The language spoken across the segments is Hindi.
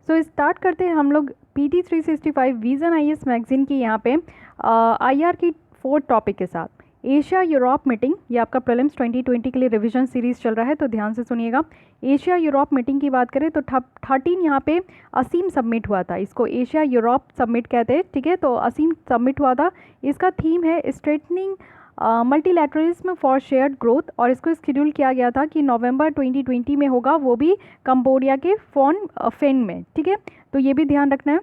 स्टार्ट करते हैं हम लोग PT365 विजन IAS मैगजीन की यहाँ पे IR की 4 टॉपिक के साथ। एशिया यूरोप मीटिंग, ये आपका प्रीलिम्स 2020 के लिए रिवीजन सीरीज चल रहा है, तो ध्यान से सुनिएगा। एशिया यूरोप मीटिंग की बात करें तो 13 यहाँ पे असीम सबमिट हुआ था, इसको एशिया यूरोप सबमिट कहते हैं, ठीक है। तो असीम सबमिट हुआ था, इसका थीम है straightening multilateralism for shared growth, और इसको शेड्यूल किया गया था कि नवंबर 2020 में होगा, वो भी कंबोडिया के फोन फेन में, ठीक है। तो ये भी ध्यान रखना है।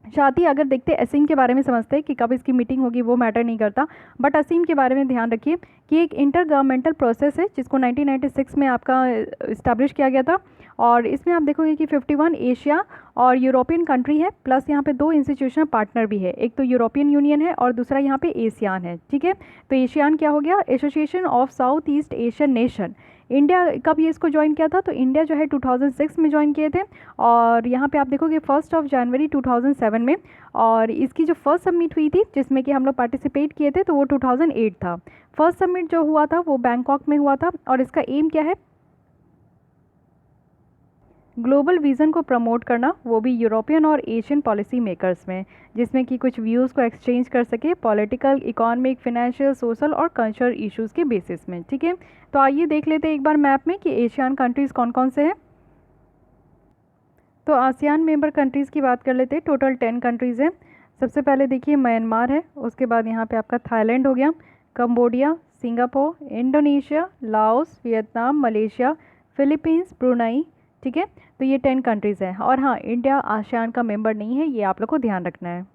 साथ ही अगर देखते असीम के बारे में समझते हैं कि कब इसकी मीटिंग होगी, वो मैटर नहीं करता, बट असीम के बारे में ध्यान रखिए कि एक इंटर गवर्नमेंटल प्रोसेस है जिसको 1996 में आपका इस्टेब्लिश किया गया था, और इसमें आप देखोगे कि 51 एशिया और यूरोपियन कंट्री है, प्लस यहाँ पे 2 इंस्टीट्यूशनल पार्टनर भी है, एक तो यूरोपियन यूनियन है और दूसरा यहाँ पे एशियान है, ठीक है। तो एशियान क्या हो गया, association of south east Asian nation. India कब ये इसको ज्वाइन किया था, तो इंडिया जो है 2006 में ज्वाइन किए थे, और यहाँ पे आप देखोगे 1 जनवरी 2007 में, और इसकी जो फर्स्ट सबमिट हुई थी जिसमें कि हम लोग पार्टिसिपेट किए थे, तो वो 2008 था। फर्स्ट सबमिट जो हुआ था वो बैंकॉक में हुआ था, और इसका एम क्या है, ग्लोबल विज़न को प्रमोट करना, वो भी यूरोपियन और एशियन पॉलिसी मेकर्स में, जिसमें कि कुछ व्यूज़ को एक्सचेंज कर सके पॉलिटिकल, इकोनॉमिक, फाइनेंशियल, सोशल और कल्चरल इश्यूज़ के बेसिस में, ठीक है। तो आइए देख लेते हैं एक बार मैप में कि एशियन कंट्रीज़ कौन कौन से हैं। तो आसियान मेंबर कंट्रीज़ की बात कर लेते हैं, टोटल 10 कंट्रीज़ हैं। सबसे पहले देखिए म्यांमार है, उसके बाद यहाँ पे आपका थाईलैंड हो गया, Cambodia, Singapore, Indonesia, Laos, Vietnam, Malaysia, Philippines, Brunei, ठीक है। तो ये 10 कंट्रीज़ हैं, और हाँ, इंडिया आसियान का मेंबर नहीं है, ये आप लोग को ध्यान रखना है।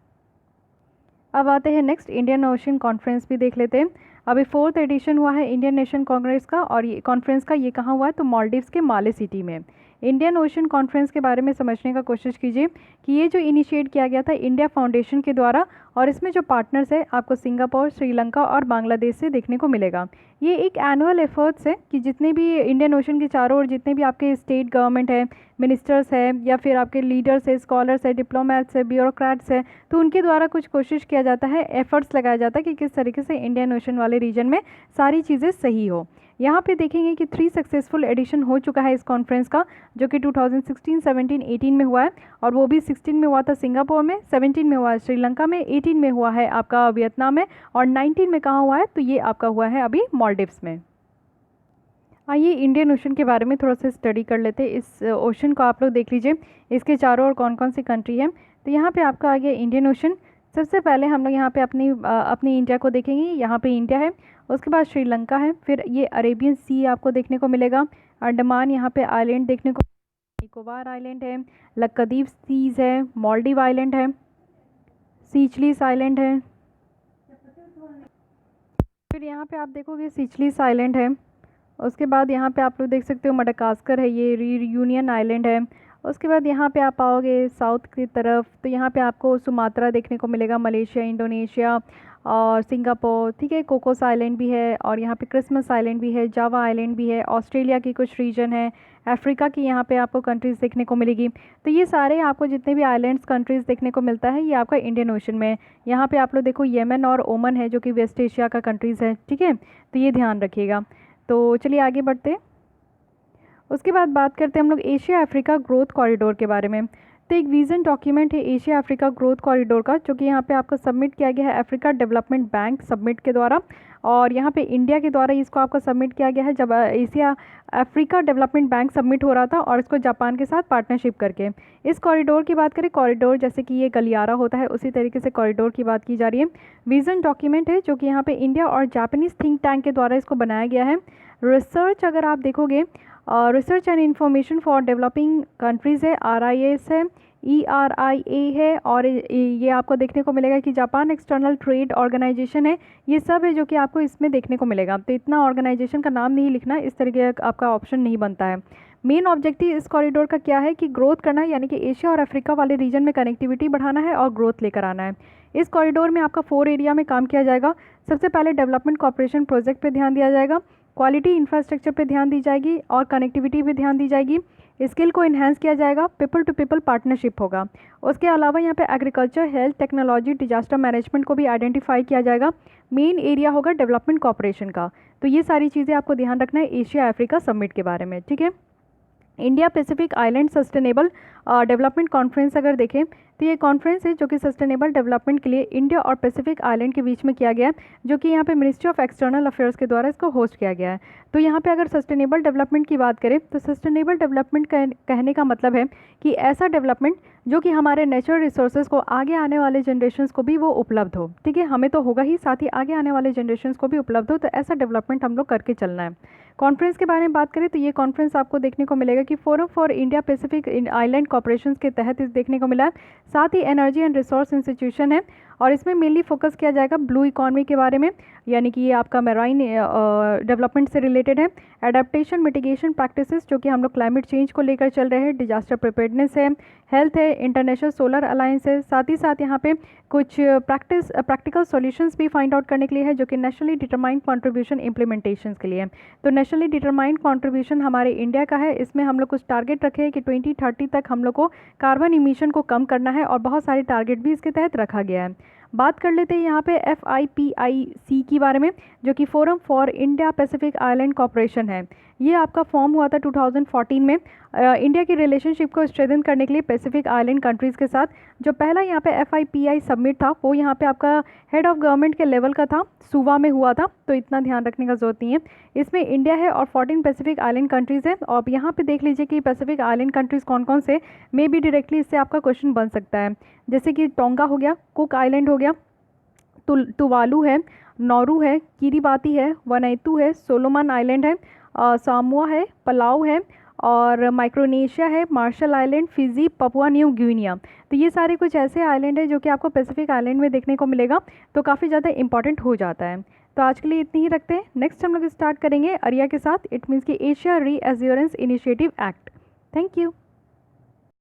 अब आते हैं नेक्स्ट, इंडियन ओशन कॉन्फ्रेंस भी देख लेते हैं। अभी 4th एडिशन हुआ है इंडियन नेशन कांग्रेस का, और ये कॉन्फ्रेंस का ये कहाँ हुआ है, तो मालदीव्स के माले सिटी में। इंडियन ओशन कॉन्फ्रेंस के बारे में समझने का कोशिश कीजिए कि ये जो इनिशिएट किया गया था इंडिया फाउंडेशन के द्वारा, और इसमें जो पार्टनर्स है आपको सिंगापुर, श्रीलंका और बांग्लादेश से देखने को मिलेगा। ये एक एनुअल एफर्ट्स है कि जितने भी इंडियन ओशन के चारों ओर जितने भी आपके स्टेट गवर्नमेंट है, मिनिस्टर्स है, या फिर आपके लीडर्स है, स्कॉलर्स है, डिप्लोमेट्स है, ब्यूरोक्रेट्स है, तो उनके द्वारा कुछ कोशिश किया जाता है, एफर्ट्स लगाया जाता है कि किस तरीके से इंडियन ओशन वाले रीजन में सारी चीज़ें सही हो। यहाँ पे देखेंगे कि 3 सक्सेसफुल एडिशन हो चुका है इस कॉन्फ्रेंस का, जो कि 2016, 17, 18 में हुआ है, और वो भी 16 में हुआ था सिंगापुर में, 17 में हुआ है श्रीलंका में, 18 में हुआ है आपका वियतनाम में, और 19 में कहाँ हुआ है, तो ये आपका हुआ है अभी मालदीव्स में। आइए इंडियन ओशन के बारे में थोड़ा सा स्टडी कर लेते हैं। इस ओशन को आप लोग देख लीजिए, इसके चारों ओर कौन कौन सी कंट्री है। तो यहाँ पे आपका आ गया इंडियन ओशन। सबसे पहले हम लोग यहाँ पे अपनी इंडिया को देखेंगे, यहाँ पे इंडिया है, उसके बाद श्रीलंका है, फिर ये अरेबियन सी आपको देखने को मिलेगा, अंडमान यहाँ पे आइलैंड देखने को, निकोबार आइलैंड है, लक्षद्वीप सीज है, मालदीव आइलैंड है, सीचलिस आइलैंड है, फिर यहाँ पे आप देखोगे सीचलिस आइलैंड है, उसके बाद यहाँ पे आप लोग देख सकते हो मडागास्कर है, ये यूनियन आइलैंड है। उसके बाद यहाँ पे आप आओगे साउथ की तरफ, तो यहाँ पे आपको सुमात्रा देखने को मिलेगा, मलेशिया, इंडोनेशिया और सिंगापुर, ठीक है। कोकोस आइलैंड भी है, और यहाँ पे क्रिसमस आइलैंड भी है, जावा आइलैंड भी है, ऑस्ट्रेलिया की कुछ रीजन है, अफ्रीका की यहाँ पे आपको कंट्रीज़ देखने को मिलेगी। तो ये सारे आपको जितने भी आइलैंड्स कंट्रीज़ देखने को मिलता है, ये आपका इंडियन ओशन में है। यहाँ पे आप लोग देखो येमन और ओमन है, जो कि वेस्ट एशिया का कंट्रीज़ है, ठीक है। तो ये ध्यान रखिएगा। तो चलिए आगे बढ़ते हैं। उसके बाद बात करते हैं हम लोग एशिया अफ्रीका ग्रोथ कॉरिडोर के बारे में। तो एक विज़न डॉक्यूमेंट है एशिया अफ्रीका ग्रोथ कॉरिडोर का, जो कि यहाँ पे आपको सबमिट किया गया है अफ्रीका डेवलपमेंट बैंक सबमिट के द्वारा, और यहाँ पे इंडिया के द्वारा इसको आपको सबमिट किया गया है जब Asia Africa development bank submit हो रहा था, और इसको जापान के साथ पार्टनरशिप करके। इस कॉरिडोर की बात करें, कॉरिडोर जैसे कि ये गलियारा होता है, उसी तरीके से कॉरिडोर की बात की जा रही है। विज़न डॉक्यूमेंट है जो कि यहाँ पे इंडिया और जापानीज़ थिंक टैंक के द्वारा इसको बनाया गया है। रिसर्च अगर आप देखोगे, research and information for developing countries है, RIS है, ERIA है, और ये आपको देखने को मिलेगा कि जापान एक्सटर्नल ट्रेड ऑर्गेनाइजेशन है। ये सब है जो कि आपको इसमें देखने को मिलेगा। तो इतना ऑर्गेनाइजेशन का नाम नहीं लिखना, इस तरीके का आपका ऑप्शन नहीं बनता है। मेन ऑब्जेक्टिव इस कॉरिडोर का क्या है कि ग्रोथ करना है, यानी कि एशिया और अफ्रीका वाले रीजन में कनेक्टिविटी बढ़ाना है और ग्रोथ लेकर आना है। इस कॉरिडोर में आपका 4 एरिया में काम किया जाएगा। सबसे पहले डेवलपमेंट कॉपरेशन प्रोजेक्ट पे ध्यान दिया जाएगा, क्वालिटी इंफ्रास्ट्रक्चर पे ध्यान दी जाएगी, और कनेक्टिविटी पे ध्यान दी जाएगी। स्किल को इन्हेंस किया जाएगा, पीपल टू पीपल पार्टनरशिप होगा। उसके अलावा यहाँ पे agriculture, health, technology, disaster management को भी आइडेंटिफाई किया जाएगा। मेन एरिया होगा डेवलपमेंट कॉपरेशन का। तो ये सारी चीज़ें आपको ध्यान रखना है एशिया अफ्रीका समिट के बारे में, ठीक है। India Pacific island sustainable development conference अगर देखें तो ये कॉन्फ्रेंस है जो कि सस्टेनेबल डेवलपमेंट के लिए इंडिया और पैसिफिक आइलैंड के बीच में किया गया है, जो कि यहाँ पे मिनिस्ट्री ऑफ एक्सटर्नल अफेयर्स के द्वारा इसको होस्ट किया गया है। तो यहाँ पे अगर सस्टेनेबल डेवलपमेंट की बात करें तो सस्टेनेबल डेवलपमेंट कहने का मतलब है कि ऐसा डेवलपमेंट जो कि हमारे नेचुरल रिसोर्सेज को आगे आने वाले जनरेशन्स को भी वो उपलब्ध हो। ठीक है, हमें तो होगा ही, साथ ही आगे आने वाले जनरेशन्स को भी उपलब्ध हो, तो ऐसा डेवलपमेंट हम लोग करके चलना है। कॉन्फ्रेंस के बारे में बात करें तो ये कॉन्फ्रेंस आपको देखने को मिलेगा कि forum for India Pacific island cooperation के तहत इस देखने को मिला है। साथ ही एनर्जी एंड रिसोर्स इंस्टीट्यूशन है और इसमें मेनली फोकस किया जाएगा ब्लू इकॉनमी के बारे में, यानी कि ये आपका मैराइन डेवलपमेंट से रिलेटेड है। एडेप्टेशन मिटिगेशन प्रैक्टिसेस जो कि हम लोग क्लाइमेट चेंज को लेकर चल रहे हैं, डिजास्टर प्रिपेयर्डनेस है, हेल्थ है, इंटरनेशनल सोलर अलायंस है। साथ ही साथ यहाँ पे कुछ प्रैक्टिकल सॉल्यूशंस भी फाइंड आउट करने के लिए है जो कि नेशनली डिटरमाइंड कंट्रीब्यूशन इम्प्लीमेंटेशन के लिए है। तो नेशनली डिटरमाइंड कंट्रीब्यूशन हमारे इंडिया का है, इसमें हम लोग कुछ टारगेट रखे हैं कि 2030 तक हम लोग को कार्बन इमिशन को कम करना है और बहुत सारे टारगेट भी इसके तहत रखा गया है। बात कर लेते हैं यहाँ पे FIPIC के बारे में, जो कि forum for India Pacific island cooperation है। ये आपका फॉर्म हुआ था 2014 में इंडिया की रिलेशनशिप को स्ट्रेंथन करने के लिए पैसिफिक आइलैंड कंट्रीज़ के साथ। जो पहला यहाँ पे FIPI समिट था वो यहाँ पे आपका हेड ऑफ गवर्नमेंट के लेवल का था, सुवा में हुआ था, तो इतना ध्यान रखने का जरूरत नहीं है। इसमें इंडिया है और 14 पैसिफिक आइलैंड कंट्रीज़ है। और यहाँ पे देख लीजिए कि पैसिफिक आइलैंड कंट्रीज़ कौन कौन से, मे बी डायरेक्टली इससे आपका क्वेश्चन बन सकता है, जैसे कि टोंगा हो गया, कुक आइलैंड हो गया, तुवालू है, नौरू है, किरिबाती है, वनैतू है, सोलोमन आइलैंड है, सामुआ है, पलाऊ है और माइक्रोनेशिया है, Marshall island, Fiji, Papua New Guinea. तो ये सारे कुछ ऐसे आइलैंड है जो कि आपको पैसिफिक आइलैंड में देखने को मिलेगा, तो काफ़ी ज़्यादा इंपॉर्टेंट हो जाता है। तो आज के लिए इतनी ही रखते हैं। नेक्स्ट हम लोग स्टार्ट करेंगे अरिया के साथ, इट मीन्स कि एशिया री assurance initiative act. Thank you.